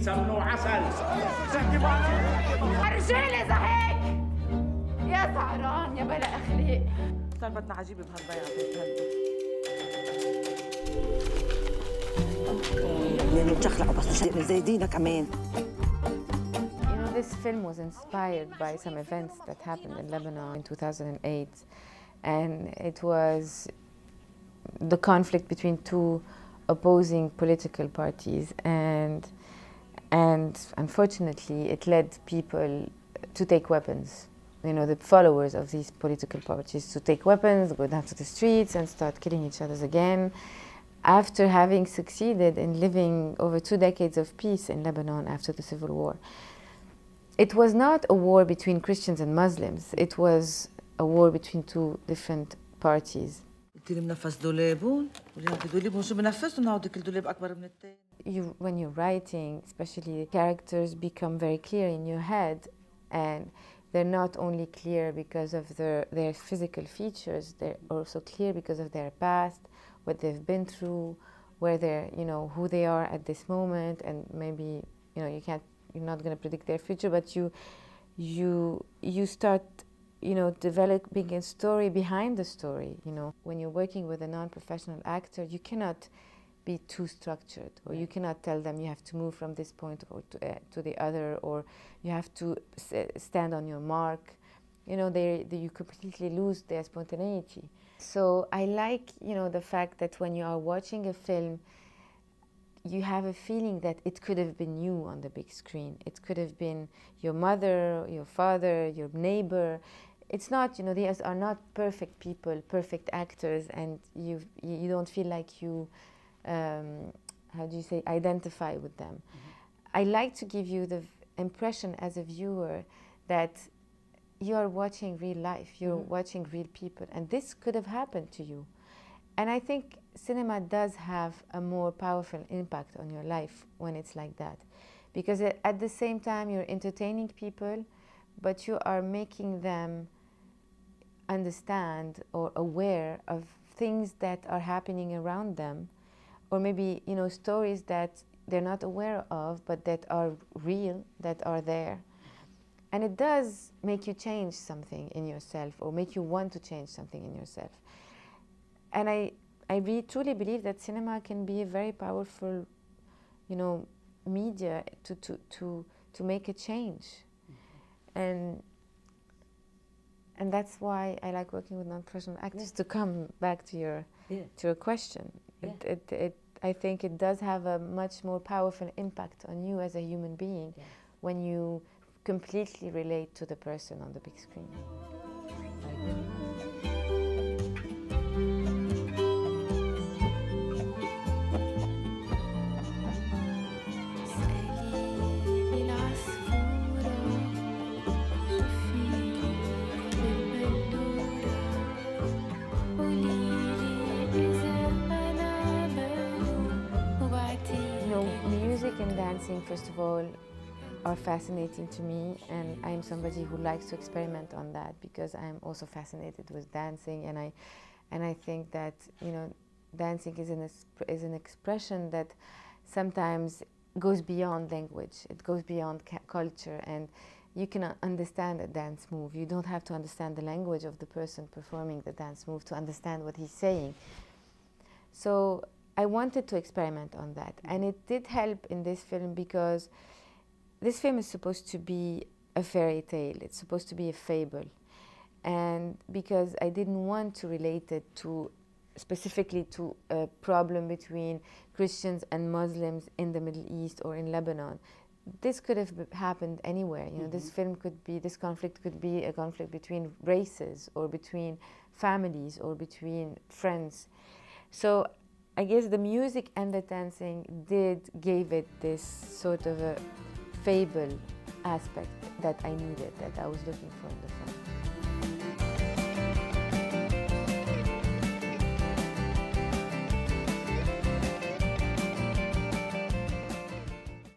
سمن وعسل. رجالي إذا هيك يا سعران يا بلا أخلاق. صار بدنا عجيبة بهالضيعة لأنه بتخلعوا بس زايدينك كمان. This film was inspired by some events that happened in Lebanon in 2008, and it was the conflict between two opposing political parties, and unfortunately it led people to take weapons. You know, the followers of these political parties to take weapons, go down to the streets and start killing each other again, after having succeeded in living over 2 decades of peace in Lebanon after the civil war. It was not a war between Christians and Muslims. It was a war between two different parties. When you're writing, especially, characters become very clear in your head, and they're not only clear because of their physical features, they're also clear because of their past, what they've been through, where they're, you know, who they are at this moment, and maybe, you know, you're not going to predict their future, but you start, you know, developing a story behind the story. You know, when you're working with a non-professional actor, you cannot be too structured, or you cannot tell them you have to move from this point or to the other, or you have to stand on your mark. You know, you completely lose their spontaneity. So I like, you know, the fact that when you are watching a film, you have a feeling that it could have been you on the big screen. It could have been your mother, your father, your neighbor. It's not, you know, these are not perfect people, perfect actors, and you don't feel like you, how do you say, identify with them. I like to give you the impression as a viewer that you are watching real life, you're watching real people, and this could have happened to you. And I think cinema does have a more powerful impact on your life when it's like that. Because at the same time, you're entertaining people, but you are making them understand or aware of things that are happening around them, or maybe, you know, stories that they're not aware of, but that are real, that are there. And it does make you change something in yourself, or make you want to change something in yourself. And I really truly believe that cinema can be a very powerful, you know, media to make a change. And that's why I like working with non-professional actors. To come back to your question, I think it does have a much more powerful impact on you as a human being when you completely relate to the person on the big screen. Music and dancing, first of all, are fascinating to me, and I'm somebody who likes to experiment on that because I'm also fascinated with dancing, and I think that, you know, dancing is an expression that sometimes goes beyond language. It goes beyond culture, and you can understand a dance move. You don't have to understand the language of the person performing the dance move to understand what he's saying. So I wanted to experiment on that, and it did help in this film because this film is supposed to be a fairy tale. It's supposed to be a fable, and because I didn't want to relate it to specifically to a problem between Christians and Muslims in the Middle East or in Lebanon. This could have happened anywhere. You know, this conflict could be a conflict between races, or between families, or between friends. So I guess the music and the dancing gave it this sort of a fable aspect that I needed, that I was looking for in the film.